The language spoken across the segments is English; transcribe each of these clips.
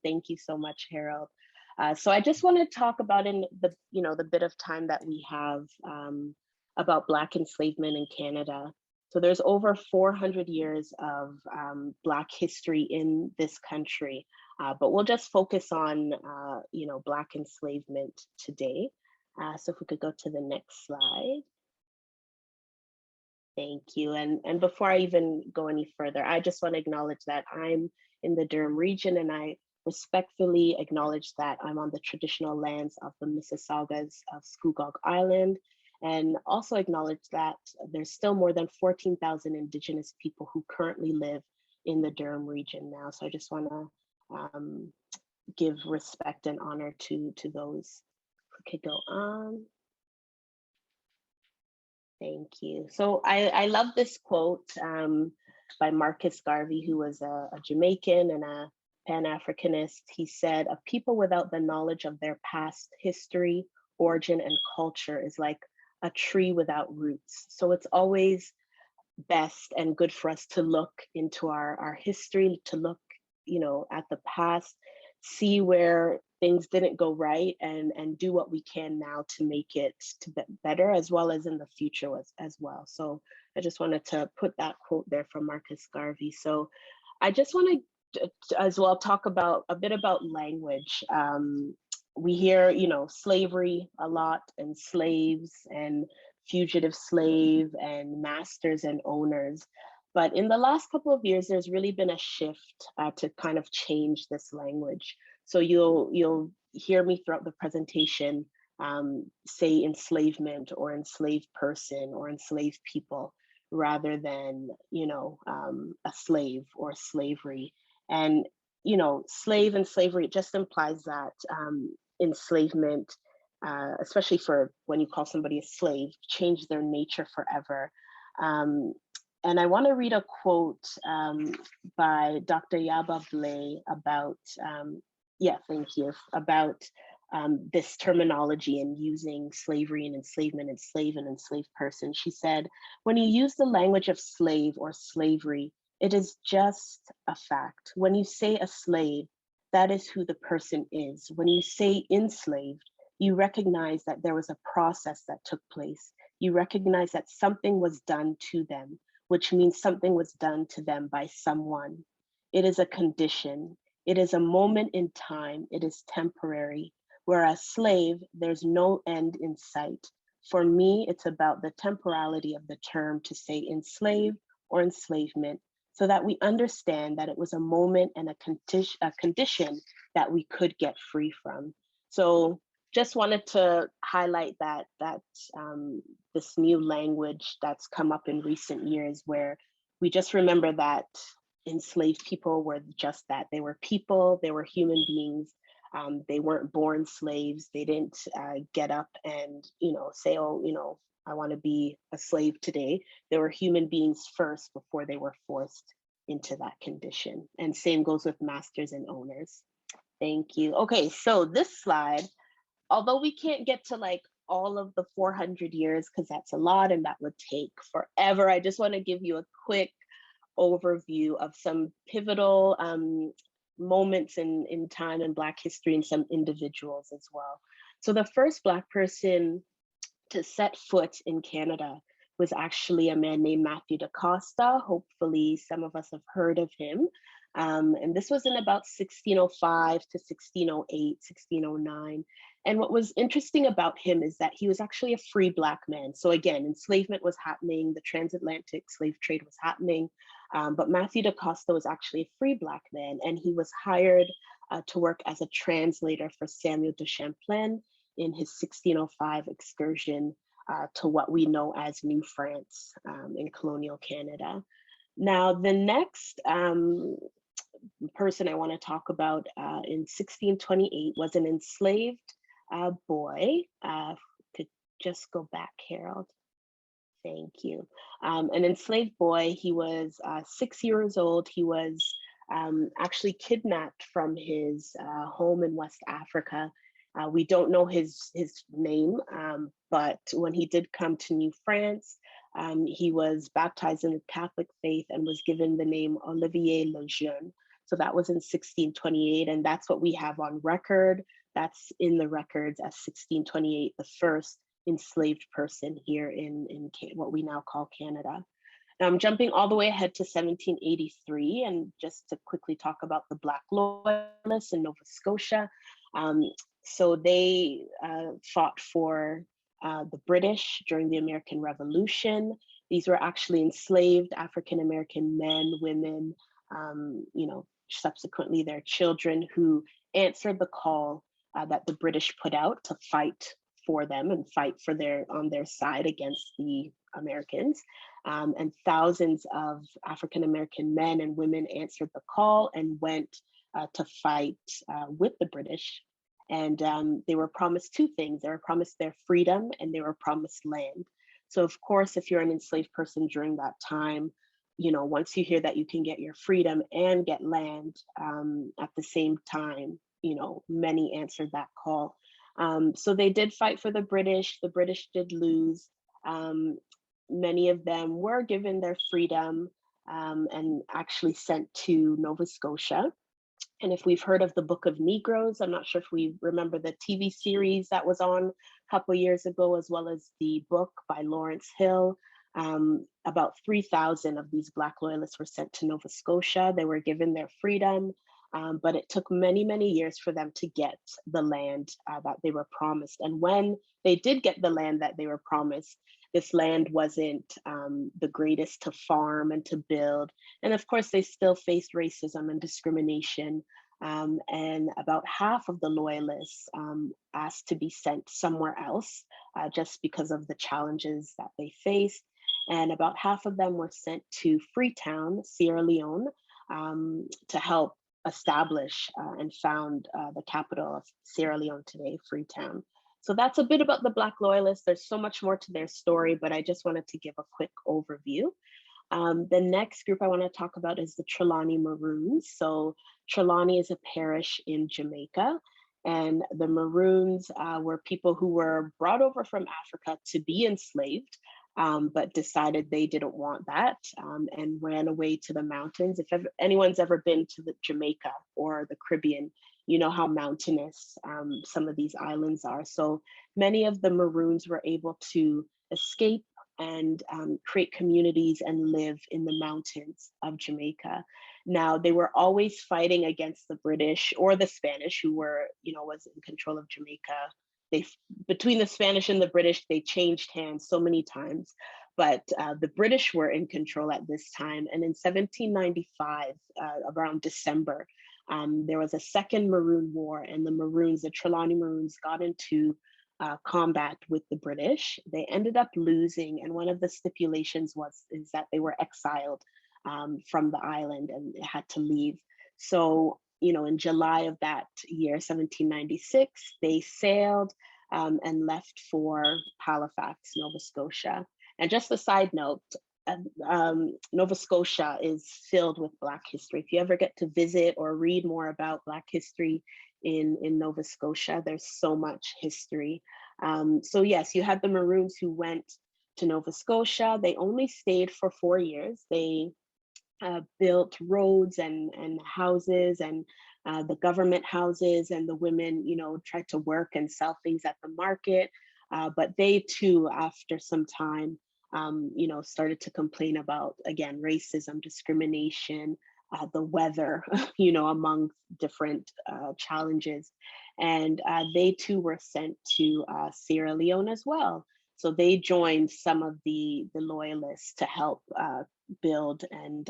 Thank you so much, Harold. So I just want to talk about in the bit of time that we have about Black enslavement in Canada. So there's over 400 years of Black history in this country, but we'll just focus on Black enslavement today. So if we could go to the next slide. Thank you. And before I even go any further, I just want to acknowledge that I'm in the Durham region, and I respectfully acknowledge that I'm on the traditional lands of the Mississaugas of Scugog Island, and also acknowledge that there's still more than 14,000 Indigenous people who currently live in the Durham region now. So I just want to give respect and honor to those. We could go on. Thank you. So I love this quote by Marcus Garvey, who was a Jamaican and a Pan-Africanist. He said, "A people without the knowledge of their past history, origin, and culture is like a tree without roots." So it's always best and good for us to look into our history, to look, at the past, see where things didn't go right, and do what we can now to make it better, as well as in the future as well. So I just wanted to put that quote there from Marcus Garvey. So I just want to as well talk about a bit about language. We hear, slavery a lot, and slaves, and fugitive slave, and masters and owners. But in the last couple of years, there's really been a shift to kind of change this language. So you'll hear me throughout the presentation say enslavement, or enslaved person, or enslaved people, rather than a slave or slavery. And slave and slavery, it just implies that enslavement, especially for when you call somebody a slave, change their nature forever. And I want to read a quote by Dr. Yaba Blay about, about this terminology and using slavery and enslavement, and slave and enslaved person. She said, "When you use the language of slave or slavery, it is just a fact. When you say a slave, that is who the person is. When you say enslaved, you recognize that there was a process that took place. You recognize that something was done to them, which means something was done to them by someone. It is a condition. It is a moment in time. It is temporary. Whereas slave, there's no end in sight. For me, it's about the temporality of the term to say enslaved or enslavement, so that we understand that it was a moment and a condition that we could get free from." So just wanted to highlight that this new language that's come up in recent years, where we just remember that enslaved people were just that. They were people, they were human beings. They weren't born slaves. They didn't get up and say, "Oh, I want to be a slave today." They were human beings first before they were forced into that condition. And same goes with masters and owners. Thank you. Okay, so this slide, although we can't get to like all of the 400 years, because that's a lot and that would take forever, I just want to give you a quick overview of some pivotal moments in time in Black history, and some individuals as well. So the first Black person to set foot in Canada was actually a man named Matthew da Costa. Hopefully some of us have heard of him. And this was in about 1605 to 1608, 1609. And what was interesting about him is that he was actually a free Black man. So again, enslavement was happening, the transatlantic slave trade was happening, but Matthew da Costa was actually a free Black man, and he was hired to work as a translator for Samuel de Champlain in his 1605 excursion to what we know as New France in colonial Canada. Now, the next person I want to talk about in 1628 was an enslaved boy. Could just go back, Harold. Thank you. An enslaved boy. He was 6 years old. He was actually kidnapped from his home in West Africa. We don't know his name, but when he did come to New France, he was baptized in the Catholic faith and was given the name Olivier Lejeune. So that was in 1628, and that's what we have on record. That's in the records as 1628, the first enslaved person here in what we now call Canada. Now I'm jumping all the way ahead to 1783, and just to quickly talk about the Black Loyalists in Nova Scotia. Um, so they fought for the British during the American Revolution. These were actually enslaved African American men, women, subsequently their children, who answered the call that the British put out to fight for them and fight for on their side against the Americans. And thousands of African American men and women answered the call and went to fight with the British. And they were promised two things. They were promised their freedom and they were promised land. So of course, if you're an enslaved person during that time, once you hear that you can get your freedom and get land at the same time, many answered that call. So they did fight for the British. The British did lose. Many of them were given their freedom and actually sent to Nova Scotia. And if we've heard of the Book of Negroes, I'm not sure if we remember the TV series that was on a couple years ago, as well as the book by Lawrence Hill. About 3,000 of these Black Loyalists were sent to Nova Scotia. They were given their freedom, but it took many, many years for them to get the land that they were promised. And when they did get the land that they were promised, this land wasn't the greatest to farm and to build. And of course, they still faced racism and discrimination. And about half of the loyalists asked to be sent somewhere else just because of the challenges that they faced. And about half of them were sent to Freetown, Sierra Leone, to help establish and found the capital of Sierra Leone today, Freetown. So that's a bit about the Black Loyalists. There's so much more to their story, but I just wanted to give a quick overview. The next group I want to talk about is the Trelawney Maroons. So Trelawney is a parish in Jamaica, and the Maroons were people who were brought over from Africa to be enslaved, but decided they didn't want that and ran away to the mountains. If anyone's ever been to the Jamaica or the Caribbean, you know how mountainous some of these islands are. So many of the Maroons were able to escape and create communities and live in the mountains of Jamaica. Now, they were always fighting against the British or the Spanish, who were, was in control of Jamaica. Between the Spanish and the British, they changed hands so many times, but the British were in control at this time. And in 1795, around December, there was a second Maroon War, and the Trelawney Maroons got into combat with the British. They ended up losing, and one of the stipulations is that they were exiled from the island and had to leave. So, in July of that year, 1796, they sailed and left for Halifax, Nova Scotia. And just a side note, Nova Scotia is filled with Black history. If you ever get to visit or read more about Black history in Nova Scotia, there's so much history. So yes, you had the Maroons who went to Nova Scotia. They only stayed for 4 years. They built roads and houses and the government houses, and the women, tried to work and sell things at the market. But they too, after some time, started to complain about, again, racism, discrimination, the weather, among different challenges. And they too were sent to Sierra Leone as well. So they joined some of the loyalists to help build and,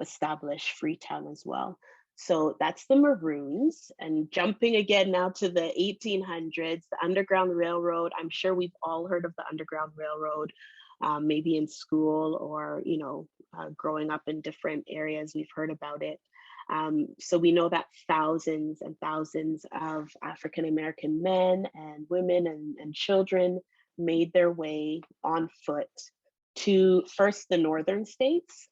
establish Freetown as well. So that's the Maroons. And jumping again now to the 1800s, the Underground Railroad. I'm sure we've all heard of the Underground Railroad, maybe in school or, growing up in different areas, we've heard about it. So we know that thousands and thousands of African American men and women and children made their way on foot to first the northern states,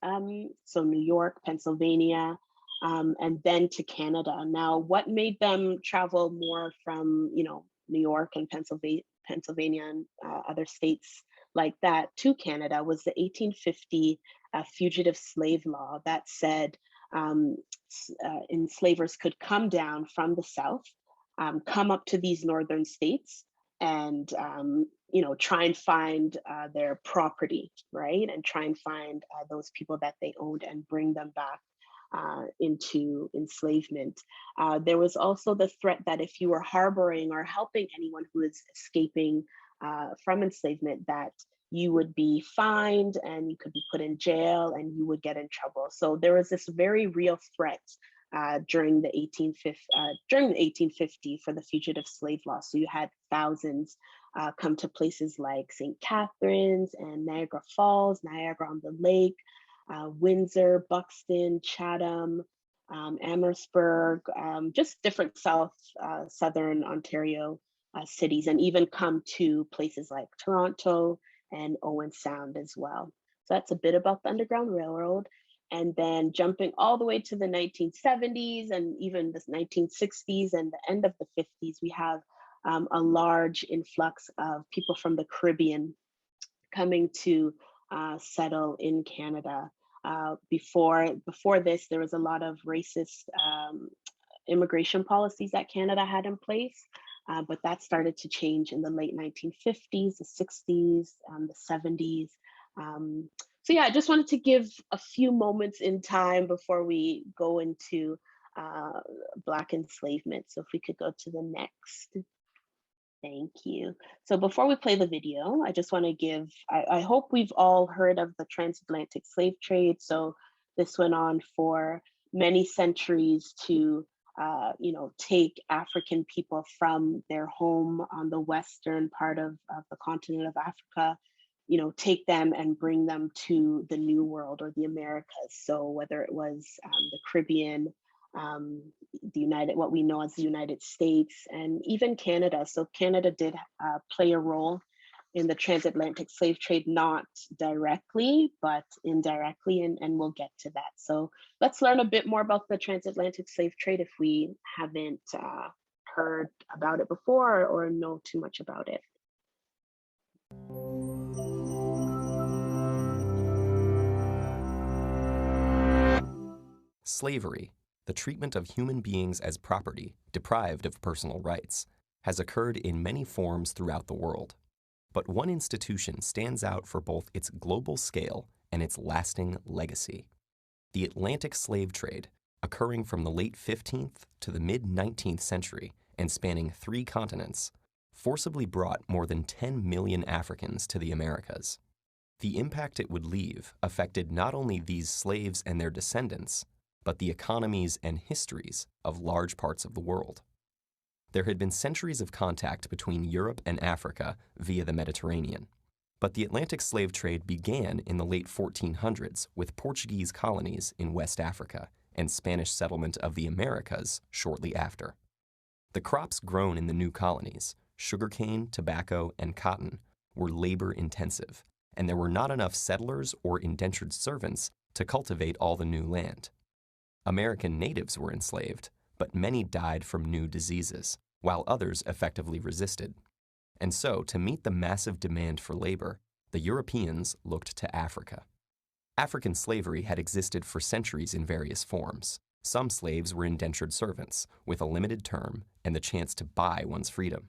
so New York, Pennsylvania, and then to Canada. Now, what made them travel more from, New York and Pennsylvania and other states like that to Canada was the 1850 Fugitive Slave Law that said um, enslavers could come down from the south, come up to these northern states, and try and find their property, right, and try and find those people that they owned and bring them back into enslavement. There was also the threat that if you were harboring or helping anyone who is escaping from enslavement, that you would be fined and you could be put in jail and you would get in trouble. So there was this very real threat during the 1850 for the fugitive slave law. So you had thousands come to places like St. Catharines and Niagara Falls, Niagara on the Lake, Windsor, Buxton, Chatham, Amherstburg, just different southern Ontario cities, and even come to places like Toronto and Owen Sound as well. So that's a bit about the Underground Railroad. And then jumping all the way to the 1970s and even the 1960s and the end of the 50s, we have a large influx of people from the Caribbean coming to settle in Canada. Before this, there was a lot of racist immigration policies that Canada had in place, but that started to change in the late 1950s, the 60s, the 70s. So yeah, I just wanted to give a few moments in time before we go into Black enslavement. So if we could go to the next. Thank you. So before we play the video, I just want to I hope we've all heard of the transatlantic slave trade. So this went on for many centuries to, take African people from their home on the western part of the continent of Africa, take them and bring them to the New World or the Americas. So whether it was the Caribbean, what we know as the United States, and even Canada. So Canada did play a role in the transatlantic slave trade, not directly, but indirectly, and we'll get to that. So let's learn a bit more about the transatlantic slave trade if we haven't heard about it before or know too much about it. Slavery, the treatment of human beings as property, deprived of personal rights, has occurred in many forms throughout the world. But one institution stands out for both its global scale and its lasting legacy. The Atlantic slave trade, occurring from the late 15th to the mid-19th century and spanning 3 continents, forcibly brought more than 10 million Africans to the Americas. The impact it would leave affected not only these slaves and their descendants, but the economies and histories of large parts of the world. There had been centuries of contact between Europe and Africa via the Mediterranean, but the Atlantic slave trade began in the late 1400s with Portuguese colonies in West Africa and Spanish settlement of the Americas shortly after. The crops grown in the new colonies, sugarcane, tobacco, and cotton, were labor-intensive, and there were not enough settlers or indentured servants to cultivate all the new land. American natives were enslaved, but many died from new diseases, while others effectively resisted. And so, to meet the massive demand for labor, the Europeans looked to Africa. African slavery had existed for centuries in various forms. Some slaves were indentured servants, with a limited term and the chance to buy one's freedom.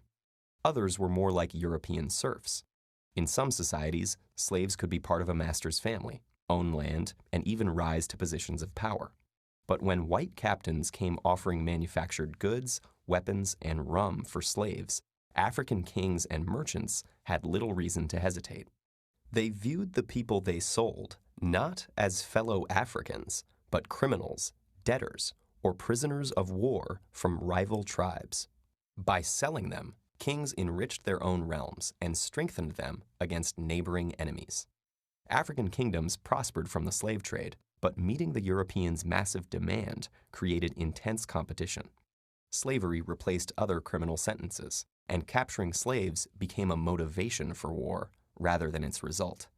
Others were more like European serfs. In some societies, slaves could be part of a master's family, own land, and even rise to positions of power. But when white captains came offering manufactured goods, weapons, and rum for slaves, African kings and merchants had little reason to hesitate. They viewed the people they sold not as fellow Africans, but criminals, debtors, or prisoners of war from rival tribes. By selling them, kings enriched their own realms and strengthened them against neighboring enemies. African kingdoms prospered from the slave trade, but meeting the Europeans' massive demand created intense competition. Slavery replaced other criminal sentences, and capturing slaves became a motivation for war rather than its result.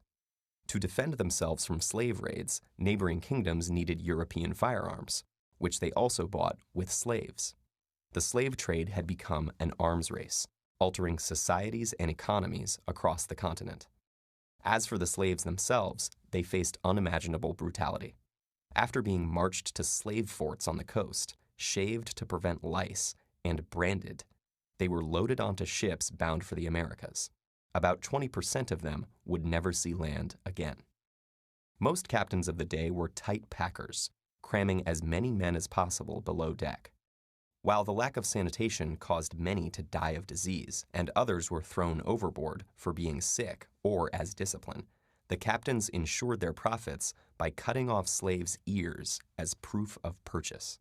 To defend themselves from slave raids, neighboring kingdoms needed European firearms, which they also bought with slaves. The slave trade had become an arms race, altering societies and economies across the continent. As for the slaves themselves, they faced unimaginable brutality. after being marched to slave forts on the coast, shaved to prevent lice, and branded. They were loaded onto ships bound for the Americas. About 20% of them would never see land again. Most captains of the day were tight packers, cramming as many men as possible below deck. While the lack of sanitation caused many to die of disease and others were thrown overboard for being sick or as discipline, the captains ensured their profits by cutting off slaves' ears as proof of purchase.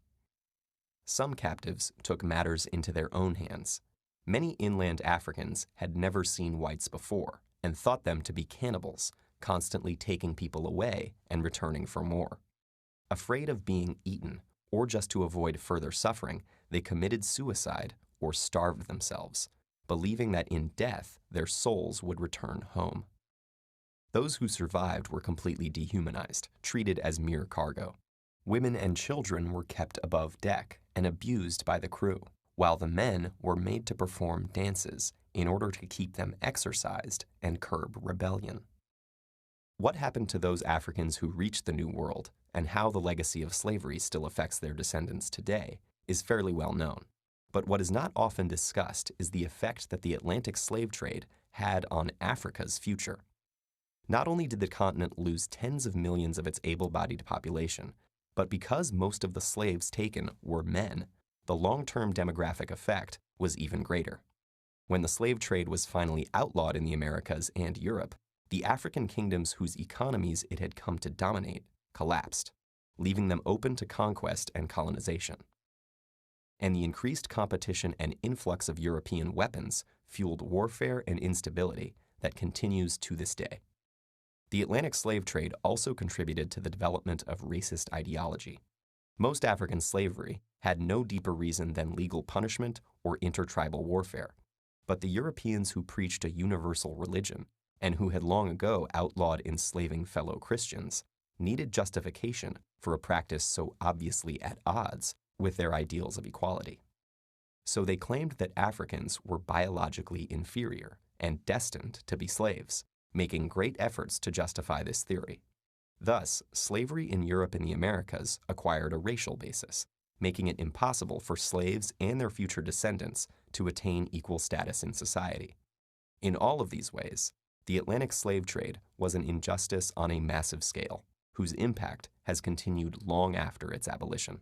Some captives took matters into their own hands. Many inland Africans had never seen whites before and thought them to be cannibals, constantly taking people away and returning for more. Afraid of being eaten, or just to avoid further suffering, they committed suicide or starved themselves, believing that in death their souls would return home. Those who survived were completely dehumanized, treated as mere cargo. Women and children were kept above deck and abused by the crew, while the men were made to perform dances in order to keep them exercised and curb rebellion. What happened to those Africans who reached the New World, and how the legacy of slavery still affects their descendants today, is fairly well known. But what is not often discussed is the effect that the Atlantic slave trade had on Africa's future. Not only did the continent lose tens of millions of its able-bodied population, but because most of the slaves taken were men, the long-term demographic effect was even greater. When the slave trade was finally outlawed in the Americas and Europe, the African kingdoms whose economies it had come to dominate collapsed, leaving them open to conquest and colonization. And the increased competition and influx of European weapons fueled warfare and instability that continues to this day. The Atlantic slave trade also contributed to the development of racist ideology. Most African slavery had no deeper reason than legal punishment or intertribal warfare, but the Europeans who preached a universal religion and who had long ago outlawed enslaving fellow Christians needed justification for a practice so obviously at odds with their ideals of equality. So they claimed that Africans were biologically inferior and destined to be slaves, making great efforts to justify this theory. Thus, slavery in Europe and the Americas acquired a racial basis, making it impossible for slaves and their future descendants to attain equal status in society. In all of these ways, the Atlantic slave trade was an injustice on a massive scale, whose impact has continued long after its abolition.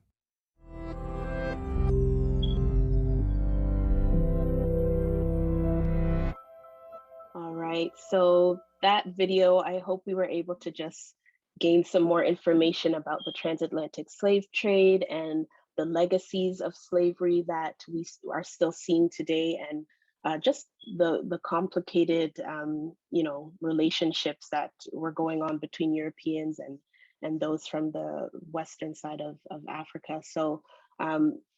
All right, so that video, I hope we were able to just gain some more information about the transatlantic slave trade and the legacies of slavery that we are still seeing today, and just the complicated relationships that were going on between Europeans and those from the western side of Africa. So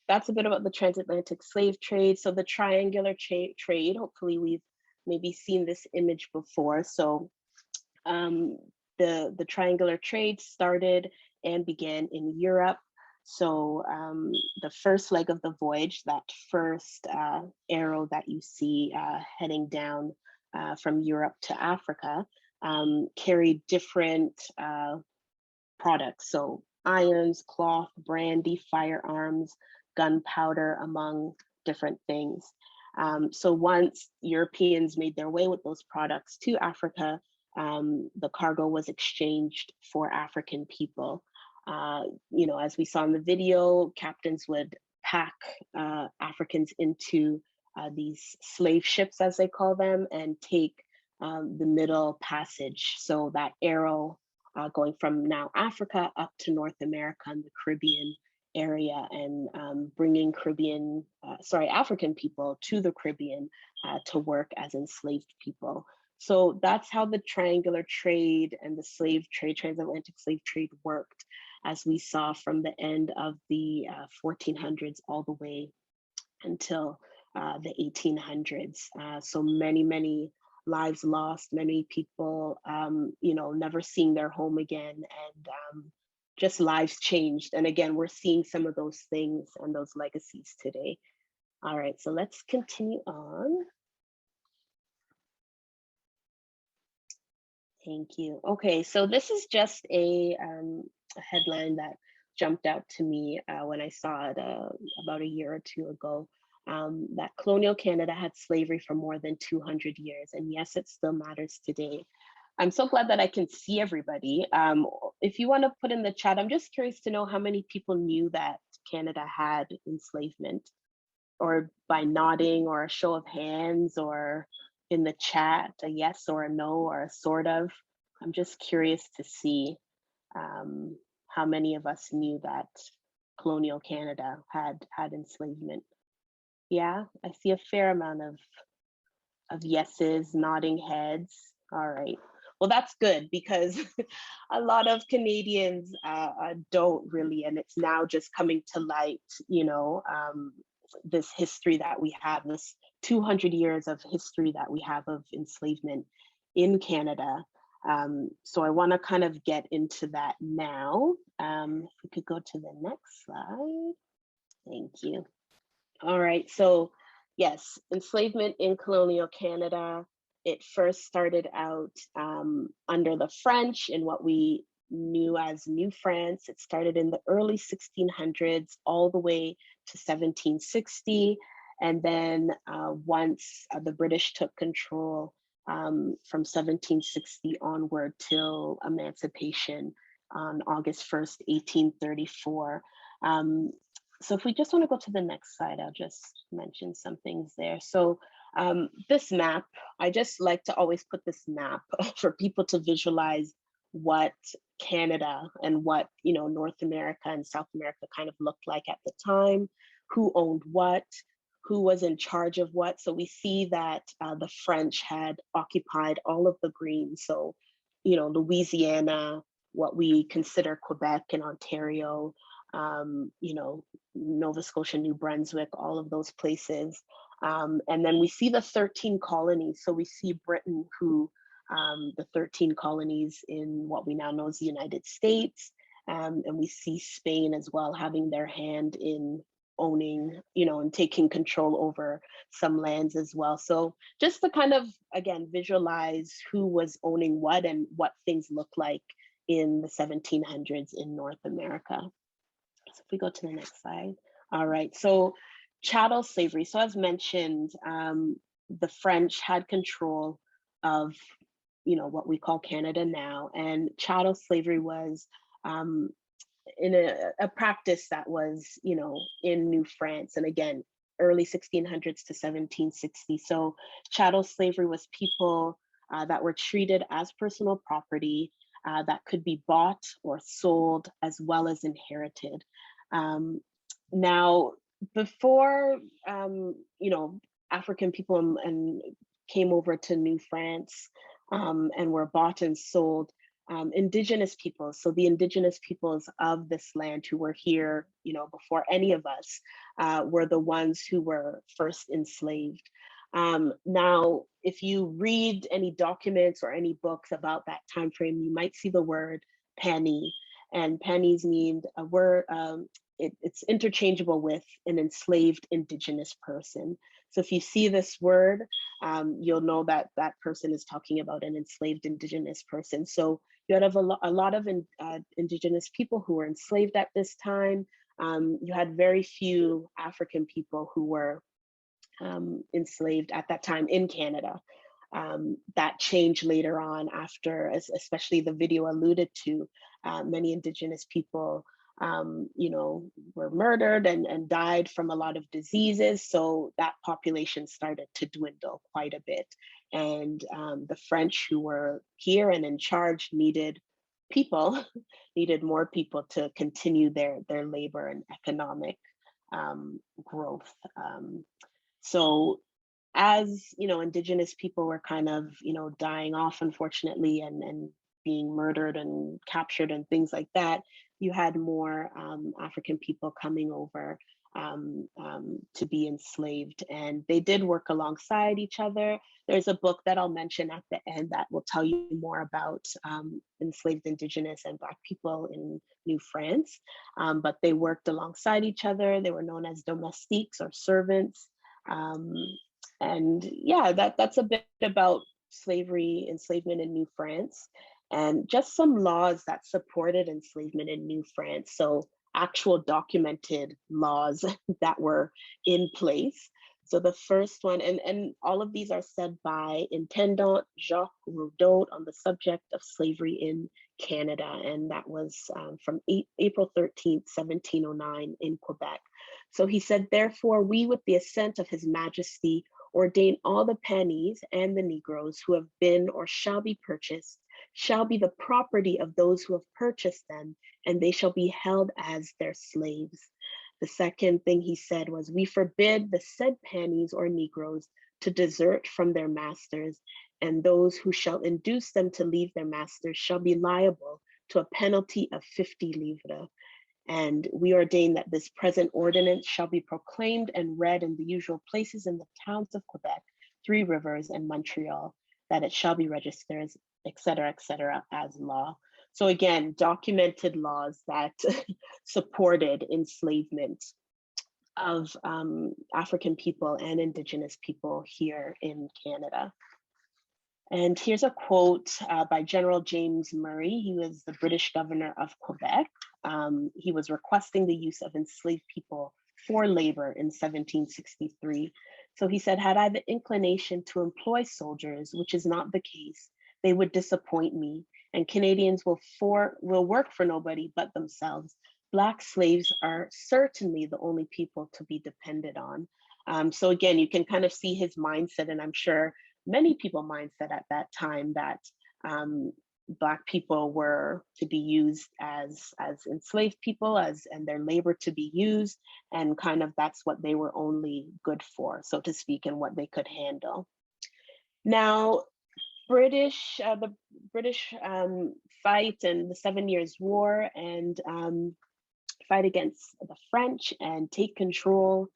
that's a bit about the transatlantic slave trade. So the triangular trade, hopefully we've maybe seen this image before. So the triangular trade started and began in Europe. So the first leg of the voyage, that first arrow that you see heading down from Europe to Africa, carried different products. So irons, cloth, brandy, firearms, gunpowder, among different things. So once Europeans made their way with those products to Africa, the cargo was exchanged for African people. As we saw in the video, captains would pack Africans into these slave ships, as they call them, and take the middle passage. So that arrow going from now Africa up to North America and the Caribbean area, and bringing African people to the Caribbean to work as enslaved people. So that's how the triangular trade and the slave trade, transatlantic slave trade, worked, as we saw from the end of the 1400s all the way until the 1800s. So many lives lost, many people, never seeing their home again, and just lives changed. And again, we're seeing some of those things and those legacies today. All right, so let's continue on. Thank you. Okay, so this is just a a headline that jumped out to me when I saw it about a year or two ago. That colonial Canada had slavery for more than 200 years. And yes, it still matters today. I'm so glad that I can see everybody. If you want to put in the chat, I'm just curious to know how many people knew that Canada had enslavement, or by nodding or a show of hands or in the chat, a yes or a no or a sort of. I'm just curious to see how many of us knew that colonial Canada had enslavement. Yeah, I see a fair amount of yeses, nodding heads. All right. Well, that's good because a lot of Canadians don't really, and it's now just coming to light, this history that we have, this 200 years of history that we have of enslavement in Canada. So I want to kind of get into that now. If we could go to the next slide. Thank you. All right, so yes, enslavement in colonial Canada. It first started out under the French in what we knew as New France. It started in the early 1600s all the way to 1760. And then once the British took control from 1760 onward till emancipation on August 1st, 1834. So if we just want to go to the next slide, I'll just mention some things there. So this map, I just like to always put this map for people to visualize what Canada and what North America and South America kind of looked like at the time, who owned what, who was in charge of what. So we see that the French had occupied all of the Greens. So, Louisiana, what we consider Quebec and Ontario, Nova Scotia, New Brunswick, all of those places. And then we see the 13 colonies. So we see Britain, who the 13 colonies in what we now know as the United States. And we see Spain as well, having their hand in owning, and taking control over some lands as well. So just to kind of, again, visualize who was owning what and what things look like in the 1700s in North America. So if we go to the next slide. All right, so chattel slavery. So as mentioned, the French had control of, what we call Canada now, and chattel slavery was in a practice that was, in New France, and again, early 1600s to 1760. So chattel slavery was people that were treated as personal property, that could be bought or sold as well as inherited. Now, before African people and came over to New France and were bought and sold, indigenous peoples, so the indigenous peoples of this land who were here, before any of us, were the ones who were first enslaved. Now, if you read any documents or any books about that time frame, you might see the word penny, and pennies mean a word. It's interchangeable with an enslaved indigenous person. So if you see this word, you'll know that that person is talking about an enslaved indigenous person. So you had a lot of indigenous people who were enslaved at this time. You had very few African people who were enslaved at that time in Canada. That changed later on after, especially the video alluded to, many indigenous people were murdered and died from a lot of diseases. So that population started to dwindle quite a bit. And the French, who were here and in charge, needed people, needed more people to continue their labor and economic growth. So as indigenous people were kind of dying off, unfortunately, and being murdered and captured and things like that, you had more African people coming over to be enslaved, and they did work alongside each other. There's a book that I'll mention at the end that will tell you more about enslaved indigenous and Black people in New France, but they worked alongside each other. They were known as domestiques or servants. And yeah, that's a bit about slavery, enslavement in New France. and just some laws that supported enslavement in New France. So actual documented laws that were in place. So the first one, and all of these are said by Intendant Jacques Roudaud on the subject of slavery in Canada, and that was from April 13th, 1709 in Quebec. So he said, therefore, we with the assent of His Majesty ordain all the pennies and the Negroes who have been or shall be purchased shall be the property of those who have purchased them, and they shall be held as their slaves. The second thing he said was, we forbid the said pennies or Negroes to desert from their masters, and those who shall induce them to leave their masters shall be liable to a penalty of 50 livres. And we ordain that this present ordinance shall be proclaimed and read in the usual places in the towns of Quebec, Three Rivers, and Montreal, that it shall be registered, et cetera, as law. So again, documented laws that supported enslavement of African people and Indigenous people here in Canada. And here's a quote by General James Murray. He was the British governor of Quebec. He was requesting the use of enslaved people for labor in 1763. So he said, had I the inclination to employ soldiers, which is not the case, they would disappoint me, and Canadians will work for nobody but themselves. Black slaves are certainly the only people to be depended on. So again, you can kind of see his mindset, and I'm sure many people mindset at that time that Black people were to be used as enslaved people, and their labor to be used, and kind of that's what they were only good for, so to speak, and what they could handle. Now, the British fight in the 7 Years' War and fight against the French and take control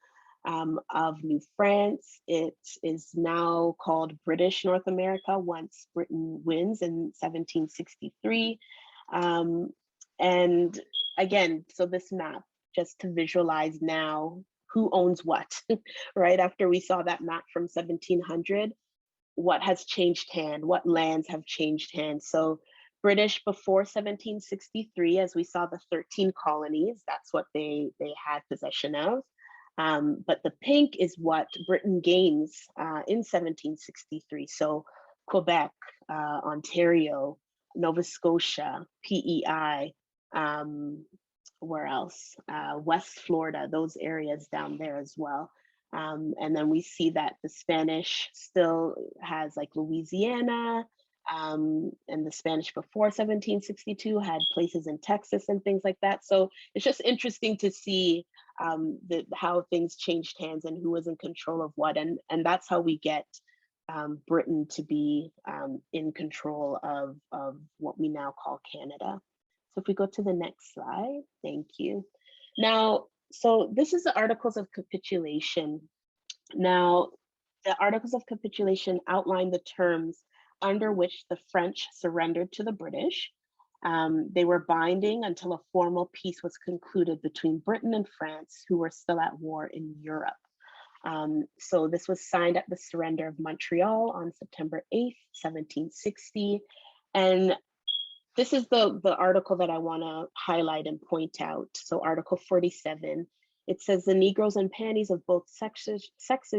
of New France. It is now called British North America once Britain wins in 1763. And again, so this map, just to visualize now who owns what, right? After we saw that map from 1700, what has changed hand, what lands have changed hands. So British before 1763, as we saw the 13 colonies, that's what they had possession of. But the pink is what Britain gains in 1763. So Quebec, Ontario, Nova Scotia, PEI, where else? West Florida, those areas down there as well. And then we see that the Spanish still has like Louisiana, and the Spanish before 1762 had places in Texas and things like that. So it's just interesting to see how things changed hands and who was in control of what. And that's how we get Britain to be in control of what we now call Canada. So if we go to the next slide, thank you. Now, so this is the Articles of Capitulation. Now, the Articles of Capitulation outline the terms under which the French surrendered to the British. They were binding until a formal peace was concluded between Britain and France, who were still at war in Europe. So this was signed at the surrender of Montreal on September 8th, 1760. And this is the article that I want to highlight and point out. So Article 47, it says the Negroes and panties of both sexes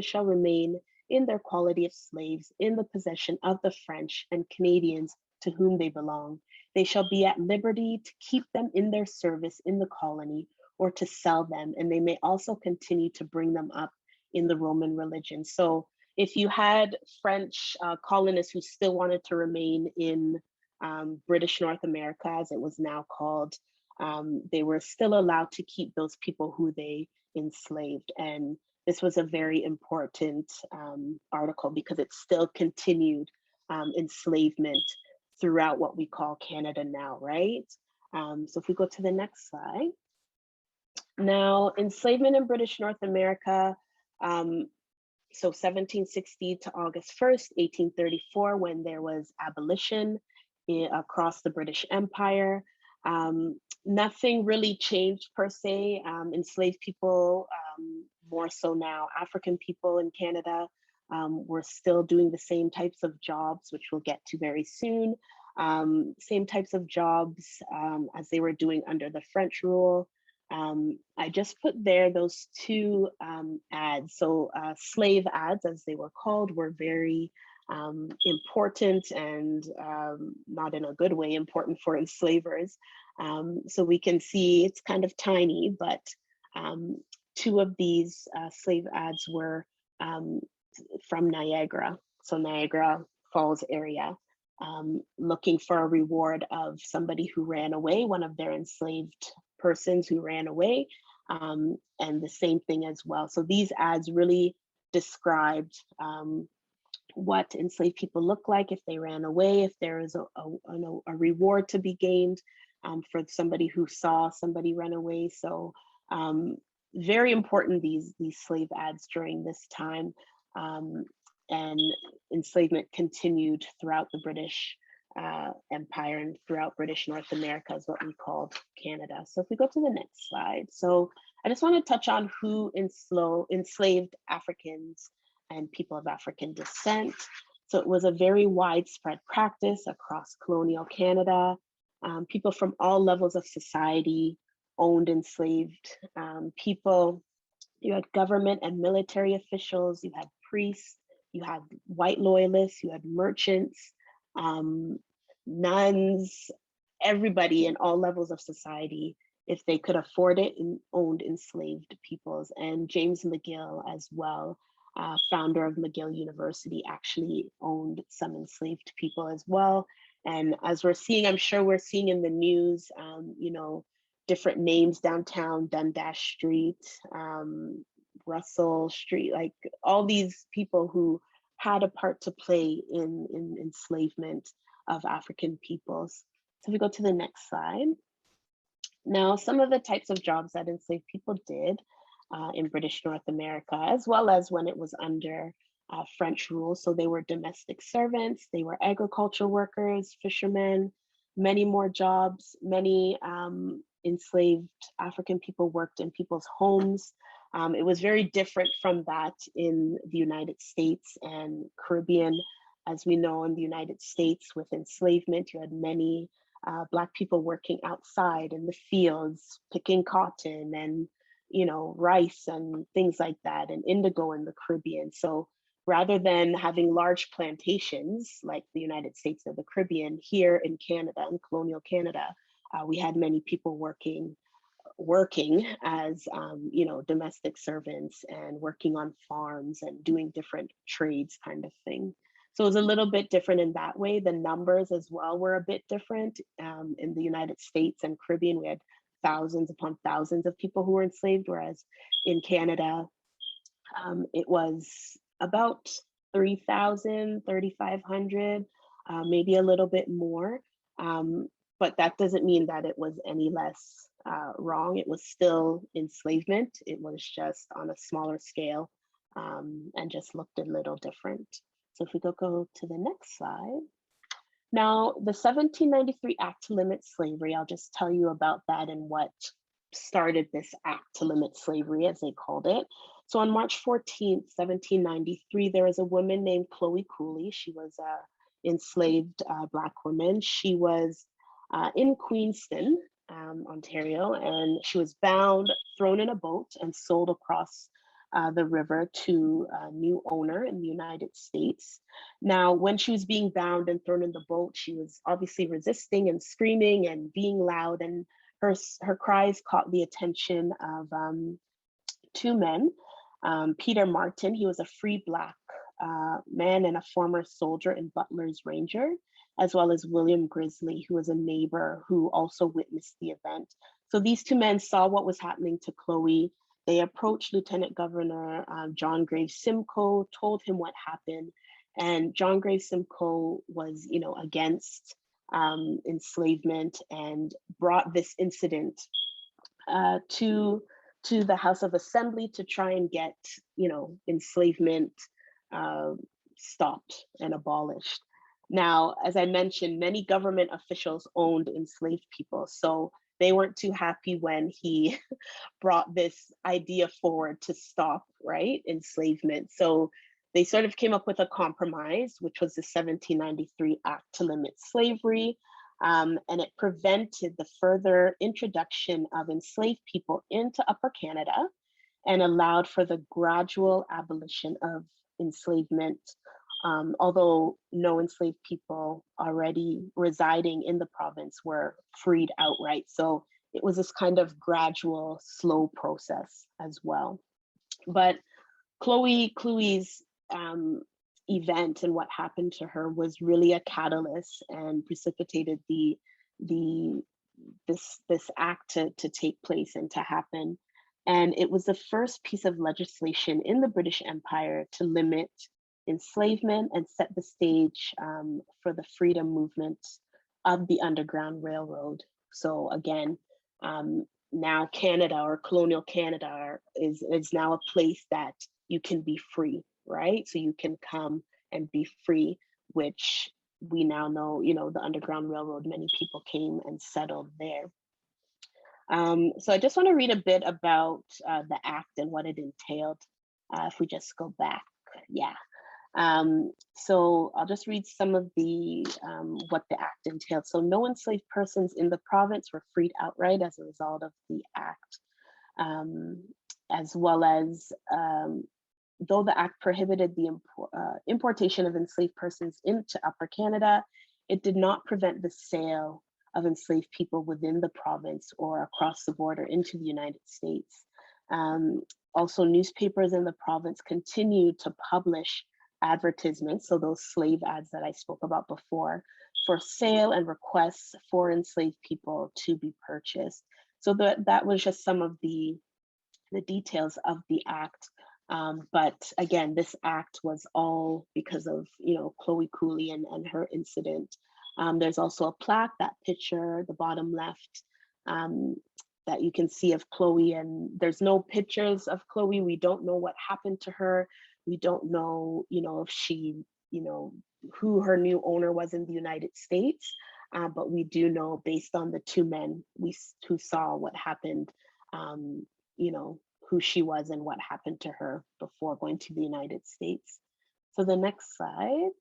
shall remain in their quality of slaves in the possession of the French and Canadians to whom they belong. They shall be at liberty to keep them in their service in the colony or to sell them, and they may also continue to bring them up in the Roman religion. So if you had French colonists who still wanted to remain in British North America, as it was now called, they were still allowed to keep those people who they enslaved. And this was a very important article because it still continued enslavement throughout what we call Canada now, right? So if we go to the next slide. Now, enslavement in British North America, so 1760 to August 1st, 1834, when there was abolition across the British Empire. Nothing really changed per se. Enslaved people, more so now African people in Canada, were still doing the same types of jobs, which we'll get to very soon. same types of jobs as they were doing under the French rule. I just put there those two ads. So slave ads, as they were called, were very important and not in a good way, important for enslavers. So we can see it's kind of tiny, but two of these slave ads were from Niagara, so Niagara Falls area, looking for a reward of somebody who ran away, one of their enslaved persons who ran away, and the same thing as well. So these ads really described what enslaved people look like if they ran away, if there is a reward to be gained for somebody who saw somebody run away. So very important, these slave ads during this time. And enslavement continued throughout the British Empire and throughout British North America, is what we called Canada. So if we go to the next slide. So I just want to touch on who enslaved Africans and people of African descent. So it was a very widespread practice across colonial Canada. People from all levels of society owned enslaved people. You had government and military officials, you had priests, you had white loyalists, you had merchants, nuns, everybody in all levels of society, if they could afford it, and owned enslaved peoples. And James McGill as well, founder of McGill University, actually owned some enslaved people as well. And as we're seeing, I'm sure we're seeing in the news, you know, different names downtown, Dundas Street, Russell Street, like all these people who had a part to play in enslavement of African peoples. So if we go to the next slide. Now, some of the types of jobs that enslaved people did in British North America, as well as when it was under French rule. So they were domestic servants, they were agricultural workers, fishermen, many more jobs. Many enslaved African people worked in people's homes. It was very different from that in the United States and Caribbean. As we know, in the United States with enslavement, you had many Black people working outside in the fields, picking cotton and, you know, rice and things like that, and indigo in the Caribbean. So rather than having large plantations like the United States or the Caribbean, here in Canada, in colonial Canada, we had many people working as you know, domestic servants and working on farms and doing different trades kind of thing. So it was a little bit different in that way. The numbers as well were a bit different. In the United States and Caribbean, we had thousands upon thousands of people who were enslaved, whereas in Canada, it was about 3,000, 3,500, maybe a little bit more. But that doesn't mean that it was any less wrong. It was still enslavement. It was just on a smaller scale and just looked a little different. So if we go to the next slide. Now, the 1793 Act to Limit Slavery, I'll just tell you about that and what started this Act to Limit Slavery, as they called it. So on March 14th, 1793, there was a woman named Chloe Cooley. She was an enslaved Black woman. She was in Queenston, Ontario, and she was bound, thrown in a boat, and sold across the river to a new owner in the United States. Now, when she was being bound and thrown in the boat, she was obviously resisting and screaming and being loud, and her cries caught the attention of two men. Peter Martin, he was a free Black man and a former soldier in Butler's Ranger, as well as William Grizzly, who was a neighbor who also witnessed the event. So these two men saw what was happening to Chloe. They approached Lieutenant Governor John Graves Simcoe, told him what happened, and John Graves Simcoe was, you know, against enslavement and brought this incident to the House of Assembly to try and get, you know, enslavement stopped and abolished. Now, as I mentioned, many government officials owned enslaved people, so they weren't too happy when he brought this idea forward to stop, right, enslavement. So they sort of came up with a compromise, which was the 1793 Act to limit slavery, and it prevented the further introduction of enslaved people into Upper Canada and allowed for the gradual abolition of enslavement, although no enslaved people already residing in the province were freed outright. So it was this kind of gradual, slow process as well. But Chloe's event and what happened to her was really a catalyst and precipitated this act to take place and to happen. And it was the first piece of legislation in the British Empire to limit enslavement and set the stage for the freedom movement of the Underground Railroad. So again, now Canada, or Colonial Canada, is now a place that you can be free, right? So you can come and be free, which we now know, the Underground Railroad, many people came and settled there. So I just want to read a bit about the act and what it entailed. If we just go back, yeah. So I'll just read some of the what the act entailed. So no enslaved persons in the province were freed outright as a result of the act, as well as though the act prohibited the importation of enslaved persons into Upper Canada, it did not prevent the sale of enslaved people within the province or across the border into the United States. Also, newspapers in the province continued to publish advertisements, so those slave ads that I spoke about before, for sale and requests for enslaved people to be purchased. So that was just some of the details of the act. But again, this act was all because of Chloe Cooley and her incident. There's also a plaque, that picture, the bottom left, that you can see of Chloe, and there's no pictures of Chloe. We don't know what happened to her. We don't know, if she, who her new owner was in the United States, but we do know, based on the two men who saw what happened, who she was and what happened to her before going to the United States. So the next slide.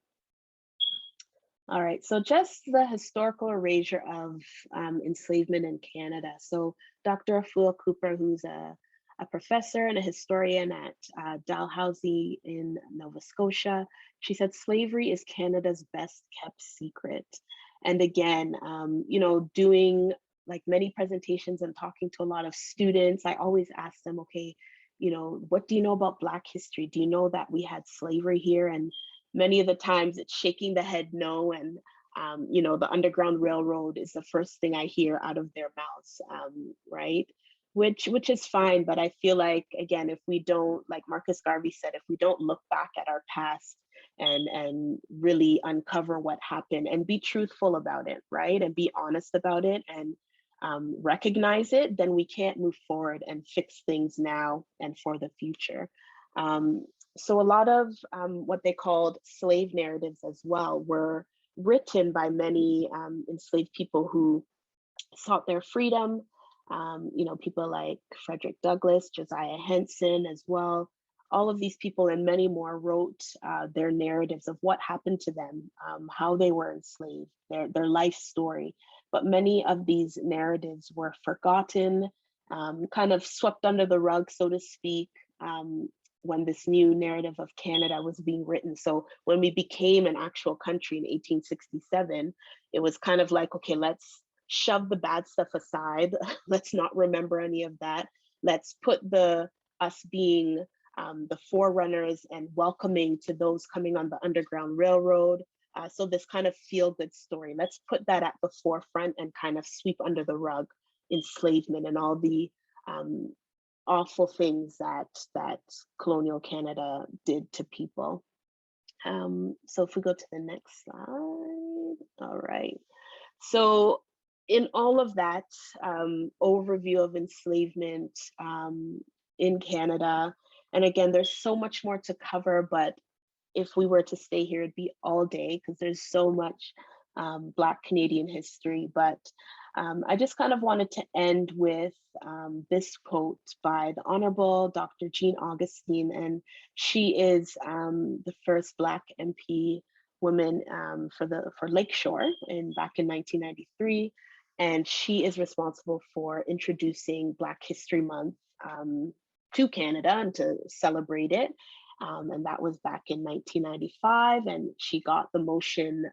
All right, so just the historical erasure of enslavement in Canada. So Dr. Afua Cooper, who's a professor and a historian at Dalhousie in Nova Scotia, she said slavery is Canada's best kept secret. And again, doing like many presentations and talking to a lot of students, I always ask them, okay, what do you know about Black history? Do you know that we had slavery here? And many of the times it's shaking the head no, and the Underground Railroad is the first thing I hear out of their mouths, right? Which is fine, but I feel like, again, if we don't, like Marcus Garvey said, if we don't look back at our past and really uncover what happened and be truthful about it, right? And be honest about it and recognize it, then we can't move forward and fix things now and for the future. So a lot of what they called slave narratives as well were written by many enslaved people who sought their freedom. People like Frederick Douglass, Josiah Henson as well. All of these people and many more wrote their narratives of what happened to them, how they were enslaved, their life story. But many of these narratives were forgotten, kind of swept under the rug, so to speak, when this new narrative of Canada was being written. So when we became an actual country in 1867, it was kind of like, okay, let's shove the bad stuff aside. Let's not remember any of that. Let's put us being the forerunners and welcoming to those coming on the Underground Railroad. So this kind of feel-good story, let's put that at the forefront and kind of sweep under the rug enslavement and all the awful things that colonial Canada did to people. So if we go to the next slide. All right. So in all of that overview of enslavement in Canada, and again, there's so much more to cover, but if we were to stay here, it'd be all day because there's so much Black Canadian history. But I just kind of wanted to end with this quote by the Honorable Dr. Jean Augustine, and she is the first Black MP woman for Lakeshore back in 1993, and she is responsible for introducing Black History Month to Canada and to celebrate it. And that was back in 1995, and she got the motion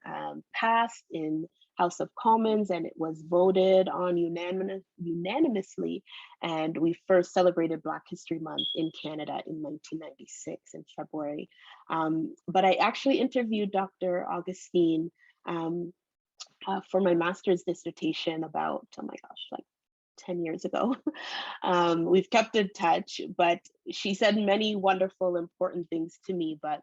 passed in House of Commons, and it was voted on unanimously. And we first celebrated Black History Month in Canada in 1996 in February. But I actually interviewed Dr. Augustine for my master's dissertation about, oh my gosh, like 10 years ago. We've kept in touch, but she said many wonderful, important things to me, but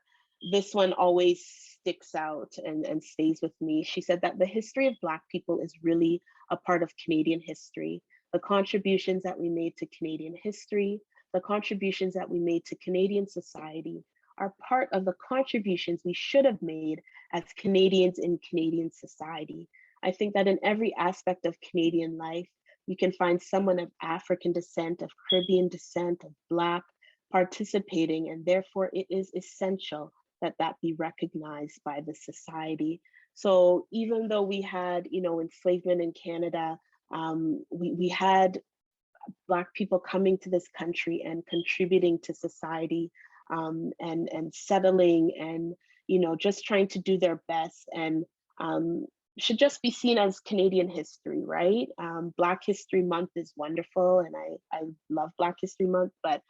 this one always sticks out and stays with me. She said that the history of Black people is really a part of Canadian history. The contributions that we made to Canadian history, the contributions that we made to Canadian society are part of the contributions we should have made as Canadians in Canadian society. I think that in every aspect of Canadian life, you can find someone of African descent, of Caribbean descent, of Black participating, and therefore it is essential that that be recognized by the society. So even though we had, enslavement in Canada, we had Black people coming to this country and contributing to society, and settling, and just trying to do their best, and should just be seen as Canadian history, right? Black History Month is wonderful, and I love Black History Month, but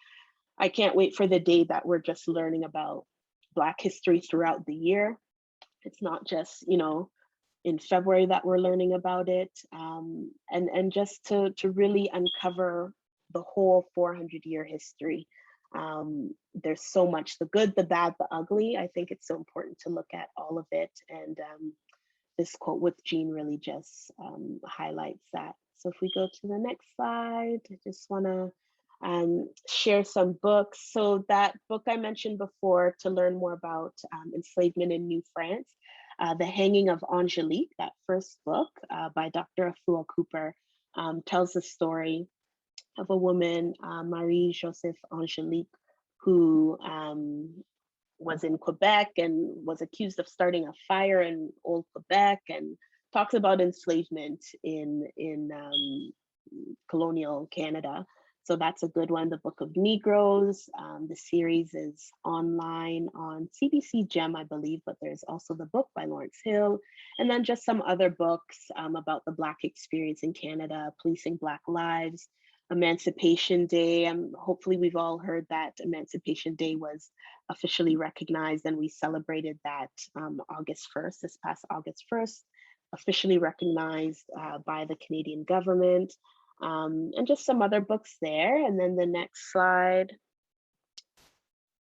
I can't wait for the day that we're just learning about Black history throughout the year. It's not just, in February that we're learning about it, and just to really uncover the whole 400-year history. There's so much, the good, the bad, the ugly. I think it's so important to look at all of it, and this quote with Jean really just highlights that. So if we go to the next slide, I just want to share some books. So that book I mentioned before, to learn more about enslavement in New France, The Hanging of Angelique, that first book by Dr. Afua Cooper, tells the story of a woman, Marie-Joseph Angelique, who was in Quebec and was accused of starting a fire in old Quebec, and talks about enslavement in colonial Canada. So that's a good one, The Book of Negroes. The series is online on CBC Gem, I believe, but there's also the book by Lawrence Hill, and then just some other books about the Black experience in Canada, Policing Black Lives, Emancipation Day. Hopefully we've all heard that Emancipation Day was officially recognized, and we celebrated that August 1st, this past August 1st, officially recognized by the Canadian government. And just some other books there. And then the next slide,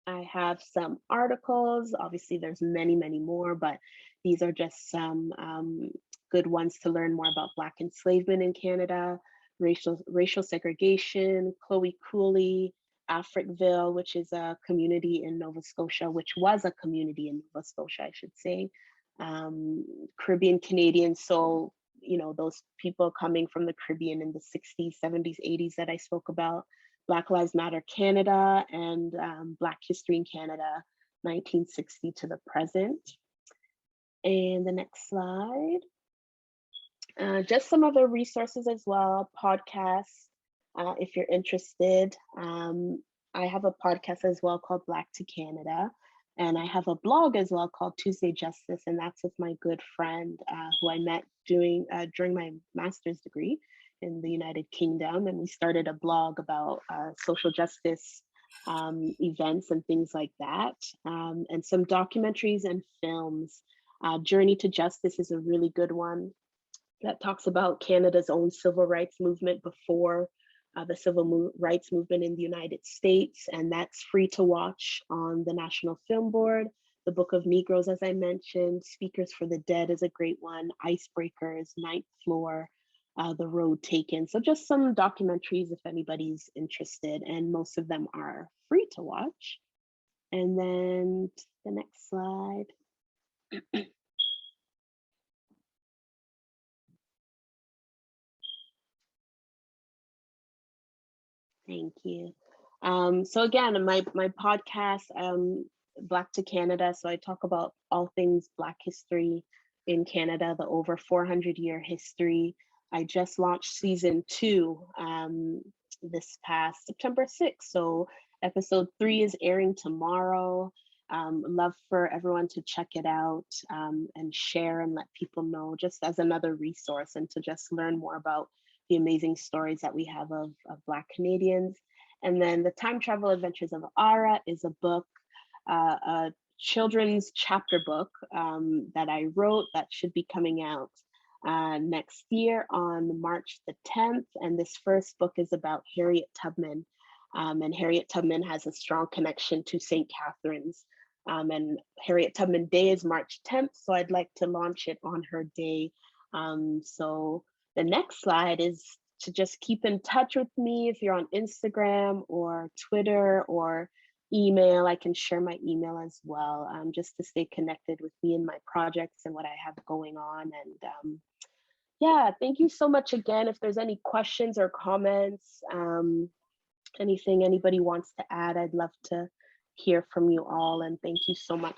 I have some articles. Obviously, there's many, many more, but these are just some good ones to learn more about Black enslavement in Canada, racial segregation, Chloe Cooley, Africville, which is a community in Nova Scotia, which was a community in Nova Scotia, I should say, Caribbean Canadians. So those people coming from the Caribbean in the 60s, 70s, 80s that I spoke about, Black Lives Matter Canada, and Black History in Canada, 1960 to the present. And the next slide, just some other resources as well, podcasts, if you're interested. I have a podcast as well called Black to Canada. And I have a blog as well called Tuesday Justice, and that's with my good friend who I met during my master's degree in the United Kingdom. And we started a blog about social justice events and things like that, and some documentaries and films. Journey to Justice is a really good one that talks about Canada's own civil rights movement before the civil rights movement in the United States, and that's free to watch on the National Film Board. The Book of Negroes, as I mentioned, Speakers for the Dead is a great one, Icebreakers, Ninth Floor, The Road Taken. So just some documentaries if anybody's interested, and most of them are free to watch. And then the next slide. Thank you. So again, my podcast, Black to Canada. So I talk about all things Black history in Canada, the over 400-year history. I just launched season 2 this past September 6th. So episode 3 is airing tomorrow. Love for everyone to check it out and share and let people know, just as another resource, and to just learn more about the amazing stories that we have of Black Canadians. And then The Time Travel Adventures of Ara is a book, a children's chapter book that I wrote that should be coming out next year on March the 10th. And this first book is about Harriet Tubman. And Harriet Tubman has a strong connection to St. Catherine's. And Harriet Tubman Day is March 10th, so I'd like to launch it on her day. So the next slide is to just keep in touch with me. If you're on Instagram or Twitter or email, I can share my email as well, just to stay connected with me and my projects and what I have going on. And yeah, thank you so much again. If there's any questions or comments, anything anybody wants to add, I'd love to hear from you all. And thank you so much